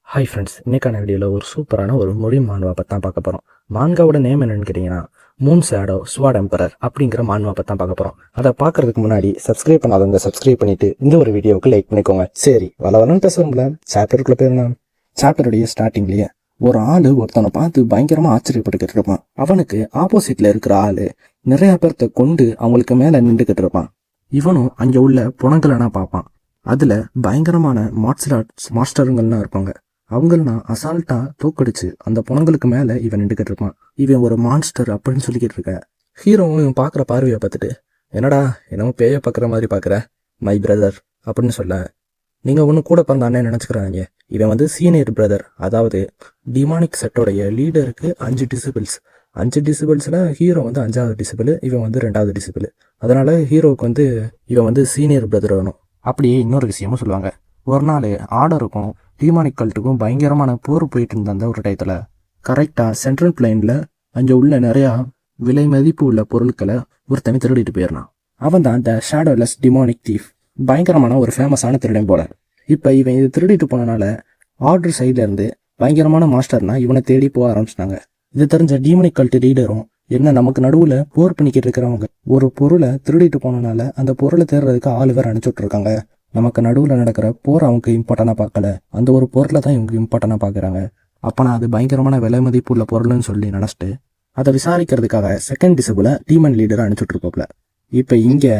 Hi friends, இன்னைக்கான வீடியோவில் ஒரு சூப்பரான ஒரு மொழி மான்வா பற்றி தான் பார்க்க போகிறோம். மான்காவோட நேம் என்னன்னு கேட்டிங்கன்னா மூன் ஷேடோ ஸ்வாட் எம்பரர் அப்படிங்கிற மான்வா பற்றி தான் பார்க்க போகிறோம். அதை பார்க்கறதுக்கு முன்னாடி சப்ஸ்கிரைப் பண்ணாதவங்க சப்ஸ்கிரைப் பண்ணிட்டு இந்த ஒரு வீடியோவுக்கு லைக் பண்ணிக்கோங்க. சரி, வளவலன்னு பேசுவோம்ல, சாப்டருக்குள்ளே போயிருந்தேன். சாப்டருடைய ஸ்டார்டிங்லேயே ஒரு ஆள் ஒருத்தனை பார்த்து பயங்கரமாக ஆச்சரியப்பட்டுக்கிட்டு இருப்பான். அவனுக்கு ஆப்போசிட்டில் இருக்கிற ஆள் நிறைய பேர்த்த கொண்டு அவங்களுக்கு மேலே நின்றுக்கிட்டு இருப்பான். இவனும் அங்கே உள்ள புணங்களனா பார்ப்பான். அதில் பயங்கரமான மார்ஷல் ஆர்ட்ஸ் மாஸ்டருங்கள்லாம் இருப்பாங்க. அவங்கள அசால்ட்டா தூக்கடிச்சு அந்த புணங்களுக்கு மேல இவன் நின்றுக்கிட்டு இருப்பான். இவன் ஒரு மான்ஸ்டர் அப்படின்னு சொல்லிக்கிட்டு இருக்க. ஹீரோவும் இவன் பாக்குற பார்வையை பார்த்துட்டு, என்னடா என்னமோ பேய பாக்குற மாதிரி பாக்குற மை பிரதர் அப்படின்னு சொல்ல, நீங்க ஒண்ணு கூட பிறந்த அண்ணன் நினைச்சுக்கிறாங்க. இவன் சீனியர் பிரதர், அதாவது டிமானிக் செட்டோடைய லீடருக்கு 5 டிசிபிள்ஸ். 5 டிசிபிள்ஸ்ல ஹீரோ 5வது டிசிபிள், இவன் 2வது டிசிபிள். அதனால ஹீரோவுக்கு இவன் சீனியர் பிரதர் வேணும். அப்படியே இன்னொரு விஷயமும் சொல்லுவாங்க. ஒரு நாள் ஆர்டருக்கும் டிமானிக் கல்ட்டுக்கும் பயங்கரமான போர் போயிட்டு இருந்த அந்த ஒரு டயத்தில் கரெக்டாக சென்ட்ரல் பிளைனில் அங்கே உள்ள நிறையா விலை மதிப்பு உள்ள பொருட்களை ஒருத்தனை திருடிட்டு போயிடறான். அவன் தான் த ஷேடோலெஸ் டிமானிக் தீஃப், பயங்கரமான ஒரு ஃபேமஸான திருடன் போல. இப்போ இவன் இது திருடிட்டு போனனால ஆர்டர் சைட்லேருந்து பயங்கரமான மாஸ்டர்னா இவனை தேடி போக ஆரம்பிச்சிட்டாங்க. இது தெரிஞ்ச டிமானிக் கல்ட்டு லீடரும், என்ன நமக்கு நடுவில் போர் பண்ணிக்கிட்டு இருக்கிறவங்க ஒரு பொருளை திருடிட்டு போனனால அந்த பொருளை தேடுறதுக்கு ஆள் வேறு அனுப்பிச்சுட்டு இருக்காங்க. நமக்கு நடுவில் நடக்கிற போர் அவங்க இம்பார்ட்டனாக பார்க்கல, அந்த ஒரு பொருளை தான் இவங்க இம்பார்ட்டனாக பார்க்குறாங்க. அப்போனா அது பயங்கரமான விலை மதிப்பு உள்ள பொருள்னு சொல்லி நினச்சிட்டு அதை விசாரிக்கிறதுக்காக செகண்ட் டிசிபிளை டீமன் லீடரை அனுப்பிச்சுட்டு இருப்போம்ல. இப்போ இங்கே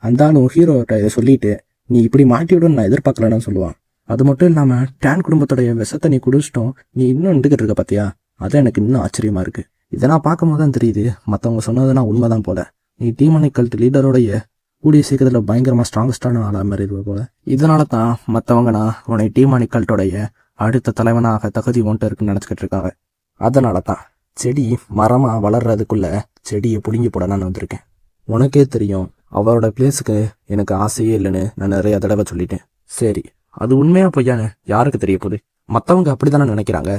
அந்த ஆளும் ஹீரோட்ட இதை சொல்லிட்டு, நீ இப்படி மாட்டிவிடும் நான் எதிர்பார்க்கலன்னு சொல்லுவான். அது மட்டும் இல்லாமல் டேன் குடும்பத்துடைய விஷத்தை நீ குடிச்சிட்டோம், நீ இன்னும் நின்றுக்கிட்டு இருக்க பார்த்தியா, அதான் எனக்கு இன்னும் ஆச்சரியமாக இருக்குது. இதெல்லாம் பார்க்கும்போது தான் தெரியுது மற்றவங்க சொன்னதுனா உண்மைதான் போல. நீ டீமனிக் கல்ட் லீடருடைய கூடிய சீக்கிரத்தில் பயங்கரமாக ஸ்ட்ராங்கஸ்டான ஆளாக மாதிரி இருப்ப போல. இதனால தான் மற்றவங்கனா உன்னை டிமானிக் கல்ட்டோடைய அடுத்த தலைவனாக தகுதி ஒன்ட்டு இருக்குன்னு நினச்சிக்கிட்டு இருக்காங்க. அதனால தான் செடி மரமாக வளர்றதுக்குள்ள செடியை பிடுங்கி போட நான் வந்திருக்கேன். உனக்கே தெரியும் அவரோட பிளேஸுக்கு எனக்கு ஆசையே இல்லைன்னு நான் நிறைய தடவை சொல்லிட்டேன். சரி, அது உண்மையாக பொய்யான்னு யாருக்கு தெரிய போகுது? மற்றவங்க அப்படி தானே நினைக்கிறாங்க.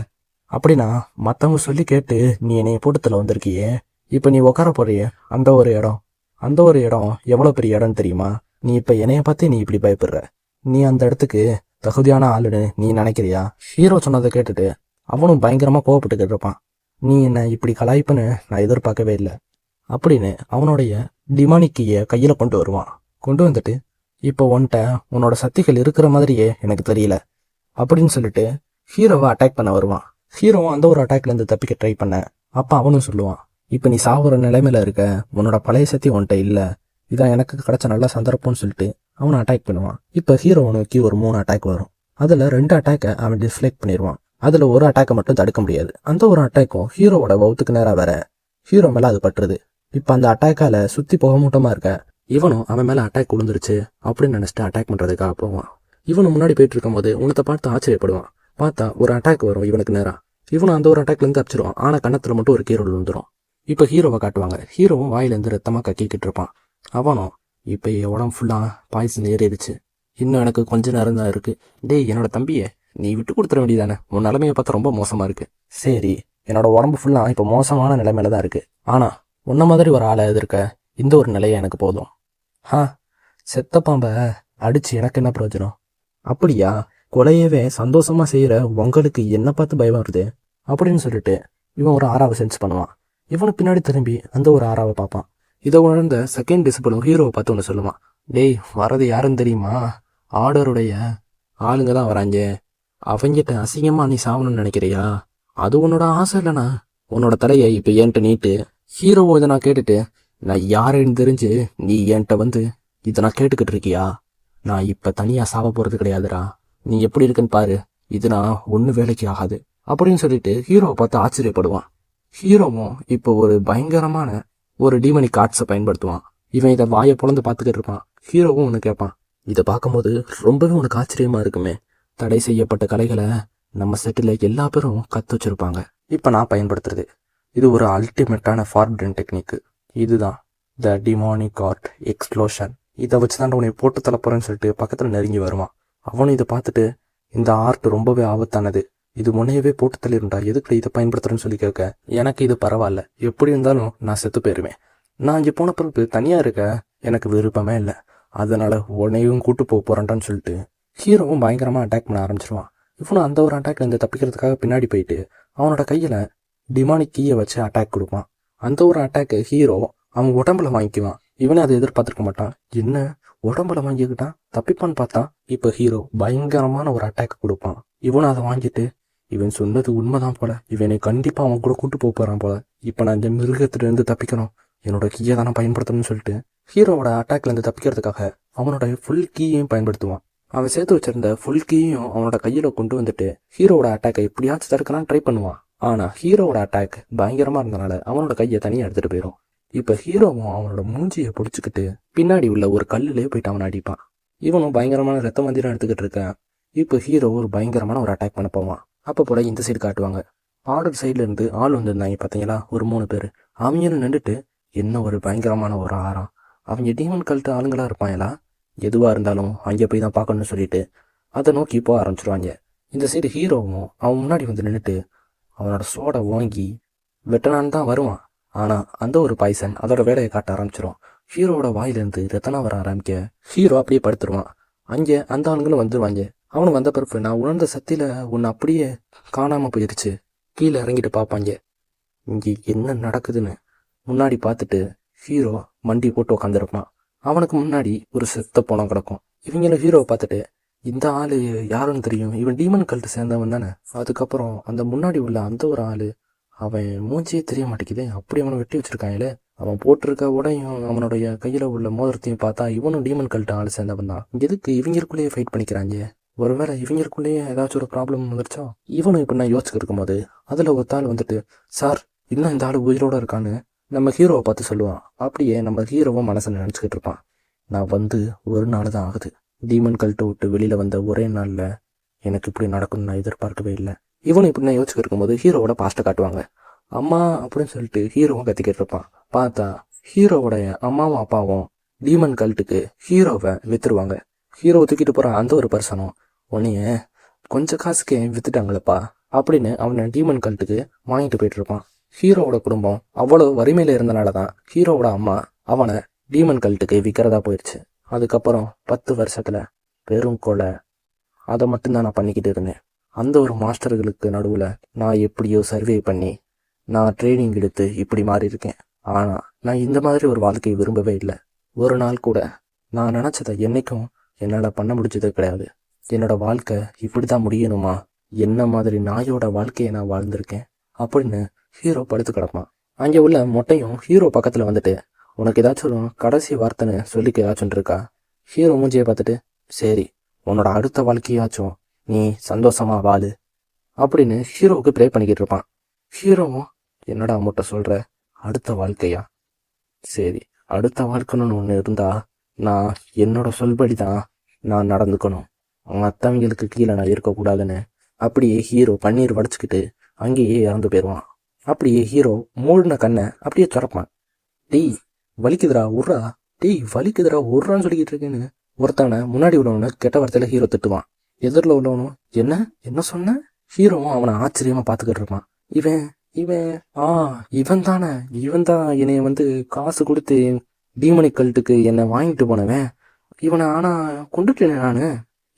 அப்படின்னா மற்றவங்க சொல்லி கேட்டு நீ என்னைய கூட்டத்தில் வந்திருக்கியே, இப்போ நீ உட்கார போறிய அந்த ஒரு இடம் எவ்வளோ பெரிய இடம்னு தெரியுமா? நீ இப்போ என்னைய பார்த்து நீ இப்படி பயப்படுற, நீ அந்த இடத்துக்கு தகுதியான ஆளுன்னு நீ நினைக்கிறியா? ஹீரோ சொன்னதை கேட்டுட்டு அவனும் பயங்கரமாக கோவப்பட்டுக்கிட்டு இருப்பான். நீ என்ன இப்படி கலாய்ப்புன்னு நான் எதிர்பார்க்கவே இல்லை அப்படின்னு அவனுடைய டிமானிக்கியை கையில் கொண்டு வருவான். கொண்டு வந்துட்டு, இப்போ உன்னோட சக்திகள் இருக்கிற மாதிரியே எனக்கு தெரியல அப்படின்னு சொல்லிட்டு ஹீரோவை அட்டாக் பண்ண வருவான். ஹீரோவும் அந்த ஒரு அட்டாக்லேருந்து தப்பிக்க ட்ரை பண்ண. அப்போ அவனும் சொல்லுவான், இப்போ நீ சாகுற நிலைமையில இருக்க, உன்னோட பழைய சக்தி உன்கிட்ட இல்லை, இதான் எனக்கு கிடைச்ச நல்ல சந்தர்ப்பம்னு சொல்லிட்டு அவனை அட்டாக் பண்ணுவான். இப்போ ஹீரோ நோக்கி ஒரு 3 அட்டாக் வரும். அதில் 2 அட்டாக்கை அவன் டிஸ்ஃப்ளெக்ட் பண்ணிடுவான். அதில் ஒரு அட்டாக்கை மட்டும் தடுக்க முடியாது. அந்த ஒரு அட்டாக்கும் ஹீரோவோட வவுத்துக்கு நேராக வேற ஹீரோ மேலே அது பட்டுருது. இப்போ அந்த அட்டாக்கால சுற்றி போக மூட்டமாக இருக்க இவனும் அவன் மேலே அட்டாக் விழுந்துருச்சு அப்படின்னு நினச்சிட்டு அட்டாக் பண்ணுறதுக்காக போவான். இவனு முன்னாடி போயிட்டு இருக்கும் போது உனத்தை பார்த்து ஆச்சரியப்படுவான். பார்த்தா ஒரு அட்டாக் வரும் இவனுக்கு நேராக. இவனும் அந்த ஒரு அட்டாக்லேருந்து தப்பிச்சிருவான். ஆனால் கன்னத்தில் மட்டும் ஒரு கீரல் விழுந்துடும். இப்போ ஹீரோவை காட்டுவாங்க. ஹீரோவும் வாயிலேருந்து ரத்தமாக கக்கிக்கிட்டு இருப்பான். அவனும் இப்போ என் உடம்பு ஃபுல்லாக பாய்சன் ஏறிடுச்சு, இன்னும் எனக்கு கொஞ்ச நேரம் தான் இருக்குது. டேய் என்னோட தம்பியை நீ விட்டு கொடுத்துட வேண்டியதானே, உன் நிலைமையை பார்த்தா ரொம்ப மோசமாக இருக்குது. சரி, என்னோட உடம்பு ஃபுல்லாக இப்போ மோசமான நிலைமையில தான் இருக்குது. ஆனால் உன்ன மாதிரி ஒரு ஆளை எதிர்க்க இந்த ஒரு நிலையை எனக்கு போதும். செத்த பாம்பை அடித்து எனக்கு என்ன பிரயோஜனம்? அப்படியா, கொலையவே சந்தோஷமாக செய்கிற உங்களுக்கு என்ன பார்த்து பயம் வருது அப்படின்னு சொல்லிட்டு இவன் ஒரு 6வது சென்ஸ் பண்ணுவான். இவனுக்கு பின்னாடி திரும்பி அந்த ஒரு 6வை பார்ப்பான். இதை உணர்ந்த செகண்ட் டிசிபிளும் ஹீரோவை பார்த்து ஒன்று சொல்லுவான். டேய், வரது யாருன்னு தெரியுமா? ஆர்டருடைய ஆளுங்க தான் வராங்க. அவங்கிட்ட அசிங்கமாக நீ சாவணும்னு நினைக்கிறியா? அது உன்னோட ஆசை இல்லைனா உன்னோட தலையை இப்போ என்கிட்ட நீட்டு. ஹீரோவும் இதை நான் கேட்டுட்டு, நான் யாருன்னு தெரிஞ்சு நீ என்கிட்ட இதை நான் கேட்டுக்கிட்டு இருக்கியா? நான் இப்போ தனியாக சாவ போகிறது கிடையாதுடா, நீ எப்படி இருக்குன்னு பாரு, இது நான் ஒன்றும் வேலைக்கு ஆகாது அப்படின்னு சொல்லிட்டு ஹீரோவை பார்த்து ஆச்சரியப்படுவான். ஹீரோவும் இப்போ ஒரு பயங்கரமான ஒரு டீமனிக் ஆர்ட்ஸை பயன்படுத்துவான். இவன் இதை வாயை பொழந்து பார்த்துக்கிட்டு இருப்பான். ஹீரோவும் ஒன்று கேட்பான், இதை பார்க்கும்போது ரொம்பவே உனக்கு ஆச்சரியமா இருக்குமே, தடை செய்யப்பட்ட கலைகளை நம்ம செட்டில் எல்லா பேரும் கற்று வச்சிருப்பாங்க, இப்போ நான் பயன்படுத்துறது இது ஒரு அல்டிமேட்டான ஃபார்பிடன் டெக்னிக்கு. இதுதான் த டிமானிக் ஆர்ட் எக்ஸ்ப்ளோஷன். இதை வச்சு தான் உன்னை போட்டு தரப்போறேன்னு சொல்லிட்டு பக்கத்தில் நெருங்கி வருவான். அவனும் இதை பார்த்துட்டு, இந்த ஆர்ட் ரொம்பவே ஆபத்தானது, இது முனையவே போட்டு தள்ளிருண்டா, எதுக்கு இதை பயன்படுத்துறேன்னு சொல்லி கேட்க, எனக்கு இது பரவாயில்ல, எப்படி இருந்தாலும் நான் செத்து போயிருவேன், நான் இங்கே போன பிறகு தனியாக இருக்க எனக்கு விருப்பமே இல்லை, அதனால உன்னையும் கூட்டு போக போறேன்டான்னு சொல்லிட்டு ஹீரோவும் பயங்கரமாக அட்டாக் பண்ண ஆரம்பிச்சிருவான். இவனும் அந்த ஒரு அட்டாக்லேருந்து தப்பிக்கிறதுக்காக பின்னாடி போயிட்டு அவனோட கையில் டிமானிக் கீயை வச்சு அட்டாக் கொடுப்பான். அந்த ஒரு அட்டாக்கு ஹீரோ அவன் உடம்புல வாங்கிக்குவான். இவனே அதை எதிர்பார்த்துருக்க மாட்டான். என்ன உடம்புல வாங்கிக்கிட்டான், தப்பிப்பான்னு பார்த்தா இப்போ ஹீரோ பயங்கரமான ஒரு அட்டாக் கொடுப்பான். இவனும் அதை வாங்கிட்டு இவன் சொன்னது உண்மைதான் போல, இவனை கண்டிப்பாக அவன் கூட கூட்டு போகிறான் போல, இப்போ நான் இந்த மிருகத்திலேருந்து தப்பிக்கணும், என்னோட கீயை தானே பயன்படுத்தணும்னு சொல்லிட்டு ஹீரோவோட அட்டாக்லேருந்து தப்பிக்கிறதுக்காக அவனோட ஃபுல் கீயையும் பயன்படுத்துவான். அவன் சேர்த்து வச்சிருந்த ஃபுல் கீயும் அவனோட கையில் கொண்டு வந்துட்டு ஹீரோவோட அட்டாக்கை எப்படியாச்சும் தடுக்கலாம் ட்ரை பண்ணுவான். ஆனால் ஹீரோவோட அட்டாக் பயங்கரமாக இருந்தனால அவனோட கையை தனியாக எடுத்துகிட்டு போயிடும். இப்போ ஹீரோவும் அவனோட மூஞ்சியை பிடிச்சிக்கிட்டு பின்னாடி உள்ள ஒரு கல்லுலேயே போயிட்டு அவனை அடிப்பான். இவனும் பயங்கரமான ரத்த மந்திரம் எடுத்துக்கிட்டு இருக்கான். இப்போ ஹீரோ ஒரு பயங்கரமான ஒரு அட்டாக் பண்ண போவான். அப்போ போல இந்த சைடு காட்டுவாங்க. பார்டர் சைட்ல இருந்து ஆள் வந்திருந்தாங்க பார்த்தீங்களா, ஒரு 3 பேர். அவங்களும் நின்றுட்டு என்ன ஒரு பயங்கரமான ஒரு ஆரம், அவங்க டீமன் கல்ட்டு ஆளுங்களா இருப்பாங்களா, எதுவாக இருந்தாலும் அங்கே போய் தான் பார்க்கணும்னு சொல்லிட்டு அதை நோக்கி போக ஆரம்பிச்சிருவாங்க. இந்த சைடு ஹீரோவும் அவன் முன்னாடி வந்து நின்றுட்டு அவனோட சோடை வாங்கி வெட்டனான்னு தான் வருவான். ஆனால் அந்த ஒரு பாய்சன் அதோட வேலையை காட்ட ஆரம்பிச்சிடும். ஹீரோவோட வாயிலேருந்து ரத்தனா வர ஆரம்பிக்க ஹீரோ அப்படியே படுத்துருவான். அங்கே அந்த ஆளுங்களும் வந்துருவாங்க. அவனு வந்த பிறப்பு நான் உணர்ந்த சக்தியில் ஒன்று அப்படியே காணாமல் போயிடுச்சு. கீழே இறங்கிட்டு பார்ப்பாங்க இங்கே என்ன நடக்குதுன்னு. முன்னாடி பார்த்துட்டு ஹீரோ மண்டி போட்டு உட்காந்துருப்பான். அவனுக்கு முன்னாடி ஒரு செத்த பணம் கிடக்கும். இவங்களும் ஹீரோவை பார்த்துட்டு இந்த ஆள் யாருன்னு தெரியும், இவன் டீமன் கல்ட்டு சேர்ந்தவன் தானே. அதுக்கப்புறம் அந்த முன்னாடி உள்ள அந்த ஒரு ஆள் அவன் மூஞ்சியே தெரிய மாட்டேங்குது, அப்படி அவனை வெட்டி வச்சிருக்காங்களே. அவன் போட்டிருக்க உடையும் அவனுடைய கையில் உள்ள மோதிரத்தையும் பார்த்தா இவனும் டீமன் கல்ட்டு ஆள் சேர்ந்தவன் தான். எதுக்கு இவங்களுக்குள்ளேயே ஃபைட் பண்ணிக்கிறாங்க, ஒருவேளை இவங்களுக்குள்ளேயே ஏதாச்சும் ஒரு ப்ராப்ளம் வந்துருச்சா. இவனும் இப்போ நான் யோசிச்சுட்டு இருக்கும் போது அதில் ஒரு ஆள் வந்துட்டு சார் இன்னும் இந்த ஆள் உயிரோட இருக்கான்னு நம்ம ஹீரோவை பார்த்து சொல்லுவான். அப்படியே நம்ம ஹீரோவை மனசில் நினச்சிக்கிட்டு இருப்பான். நான் வந்து ஒரு நாள் தான் ஆகுது, டீமன் கல்ட்டு விட்டு வெளியில் வந்த ஒரே நாளில் எனக்கு இப்படி நடக்கும்னு நான் எதிர்பார்க்கவே இல்லை. இவனும் இப்படி நான் யோசிச்சுட்டு இருக்கும்போது ஹீரோவோட பாஸ்ட்டை காட்டுவாங்க. அம்மா அப்படின்னு சொல்லிட்டு ஹீரோவும் கத்திக்கிட்டு இருப்பான். பார்த்தா ஹீரோவோடைய அம்மாவும் அப்பாவும் டீமன் கல்ட்டுக்கு ஹீரோவை வித்துருவாங்க. ஹீரோவை தூக்கிட்டு போகிற அந்த ஒரு பர்சனும் உன்னைய கொஞ்சம் காசுக்கு வித்துட்டாங்களப்பா அப்படின்னு அவனை டீமன் கல்ட்டுக்கு வாங்கிட்டு போயிட்டு இருப்பான். ஹீரோவோட குடும்பம் அவ்வளோ வறுமையில் இருந்தனால தான் ஹீரோவோட அம்மா அவனை டீமன் கல்ட்டுக்கு விற்கிறதா போயிடுச்சு. அதுக்கப்புறம் 10 வருஷத்துல பெரும் கொலை, அதை மட்டும்தான் நான் பண்ணிக்கிட்டு இருந்தேன். அந்த ஒரு மாஸ்டர்களுக்கு நடுவில் நான் எப்படியோ சர்வே பண்ணி நான் ட்ரைனிங் எடுத்து இப்படி மாறி இருக்கேன். ஆனால் நான் இந்த மாதிரி ஒரு வாழ்க்கையை விரும்பவே இல்லை. ஒரு நாள் கூட நான் நினச்சதை என்றைக்கும் என்னால் பண்ண முடிஞ்சது கிடையாது. என்னோட வாழ்க்கை இப்படி தான் முடியணுமா, என்ன மாதிரி நாயோட வாழ்க்கையை நான் வாழ்ந்திருக்கேன் அப்படின்னு ஹீரோ படுத்து கிடப்பான். அங்கே உள்ள மொட்டையும் ஹீரோ பக்கத்தில் வந்துட்டு உனக்கு ஏதாச்சும் கடைசி வார்த்தைன்னு சொல்லிக்க ஏதாச்சும் இருக்கா. ஹீரோ மூஞ்சியை பார்த்துட்டு சரி உன்னோட அடுத்த வாழ்க்கையாச்சும் நீ சந்தோஷமா வாழு அப்படின்னு ஹீரோவுக்கு ப்ரே பண்ணிக்கிட்டு இருப்பான். ஹீரோவும் என்னடா முட்டை சொல்கிற, அடுத்த வாழ்க்கையா, சரி அடுத்த வாழ்க்கைன்னு ஒன்று இருந்தா நான் என்னோட சொல்படி தான் நான் நடந்துக்கணும், மற்றவங்களுக்கு கீழே நான் இருக்கக்கூடாதுன்னு அப்படியே ஹீரோ பன்னீர் வடிச்சுக்கிட்டு அங்கேயே இறந்து போயிடுவான். அப்படியே ஹீரோ மூடின கண்ணை அப்படியே திறப்பான். டேய் வலிக்குதுரா உர்றா, டேய் வலிக்குதுரா உர்றான்னு சொல்லிக்கிட்டு இருக்கேன்னு ஒருத்தவனை முன்னாடி உள்ளவனை கெட்ட வார்த்தையில் ஹீரோ திட்டுவான். எதிரில் உள்ளவனும் என்ன சொன்ன, ஹீரோவும் அவனை ஆச்சரியமாக பார்த்துக்கிட்டு இருப்பான். இவன் இவன் இவன் தானே, இவன் தான் என்னைய வந்து காசு கொடுத்து டீமனிக் கல்ட்டுக்கு என்னை வாங்கிட்டு போனவன், இவனை ஆனால் கொண்டுட்டேனே நான்,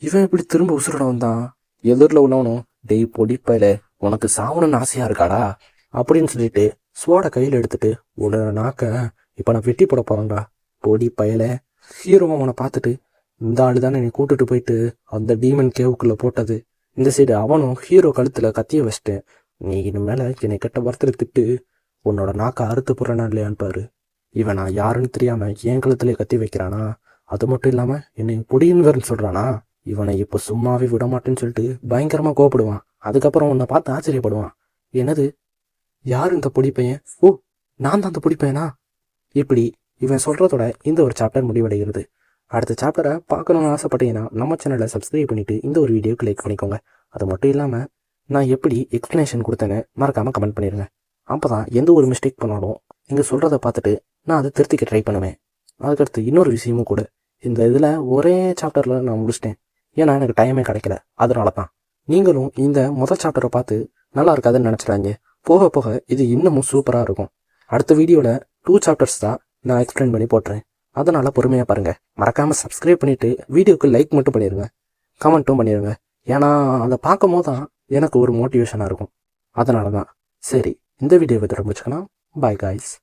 இவன் இப்படி திரும்ப உசுரோட வந்தான். எதிரில் உள்ளவனும் டெய் பொடிப்பையில உனக்கு சாவணும்னு ஆசையாக இருக்காடா அப்படின்னு சொல்லிட்டு ஸ்வாடை கையில் எடுத்துட்டு உன்னோட நாக்க இப்போ நான் வெட்டி போட போகிறேன்டா பொடி பயலை. ஹீரோவும் அவனை பார்த்துட்டு இந்த ஆள் தானே நீ கூட்டுட்டு போயிட்டு அந்த டீமன் கேவுக்குள்ளே போட்டது. இந்த சைடு அவனும் ஹீரோ கழுத்தில் கத்திய வச்சுட்டு நீ இனிமேல் என்னை கெட்ட வார்த்தையில் திட்டு உன்னோட நாக்கை அறுத்து போடுறேனா இல்லையான்னு பாரு. இவன் நான் யாருன்னு தெரியாமல் என் கழுத்துலேயே கத்தி வைக்கிறானா, அது மட்டும் இல்லாமல் என்னை பொடியுன்னு சொல்கிறானா, இவனை இப்போ சும்மாவே விட மாட்டேன்னு சொல்லிட்டு பயங்கரமாக கோவப்படுவான். அதுக்கப்புறம் உன்னை பார்த்து ஆச்சரியப்படுவான். என்னது யார் இந்த பொடி பையன், ஓ நான் தான் அந்த பொடி பையனா. இப்படி இவன் சொல்கிறதோட இந்த ஒரு சாப்டர் முடிவடைகிறது. அடுத்த சாப்டரை பார்க்கணுன்னு ஆசைப்பட்டீங்கன்னா நம்ம சேனலை சப்ஸ்கிரைப் பண்ணிவிட்டு இந்த ஒரு வீடியோக்கு லைக் பண்ணிக்கோங்க. அது மட்டும் இல்லாமல் நான் எப்படி எக்ஸ்ப்ளனேஷன் கொடுத்தேன்னு மறக்காமல் கமெண்ட் பண்ணிடுங்க. அப்போ தான் எந்த ஒரு மிஸ்டேக் பண்ணாலும் நீங்கள் சொல்கிறத பார்த்துட்டு நான் அதை திருத்திக்க ட்ரை பண்ணுவேன். அதுக்கடுத்து இன்னொரு விஷயமும் கூட, இந்த இதில் ஒரே சாப்டரில் நான் முடிச்சிட்டேன், ஏன்னா எனக்கு டைமே கிடைக்கல. அதனால தான் நீங்களும் இந்த முதல் சாப்டரை பார்த்து நல்லா இருக்காதுன்னு நினச்சிடாங்க. போக போக இது இன்னமும் சூப்பராக இருக்கும். அடுத்த வீடியோவில் 2 சாப்டர்ஸ் தான் நான் எக்ஸ்பிளைன் பண்ணி போட்டுறேன். அதனால் பொறுமையாக பாருங்கள். மறக்காமல் சப்ஸ்கிரைப் பண்ணிவிட்டு வீடியோக்கு லைக் மட்டும் பண்ணிடுங்க, கமெண்ட்டும் பண்ணிடுங்க. ஏன்னா அதை பார்க்கும் போது தான் எனக்கு ஒரு மோட்டிவேஷனாக இருக்கும். அதனால தான். சரி, இந்த வீடியோவை தொடர்ந்து வச்சுக்கலாம். Bye guys.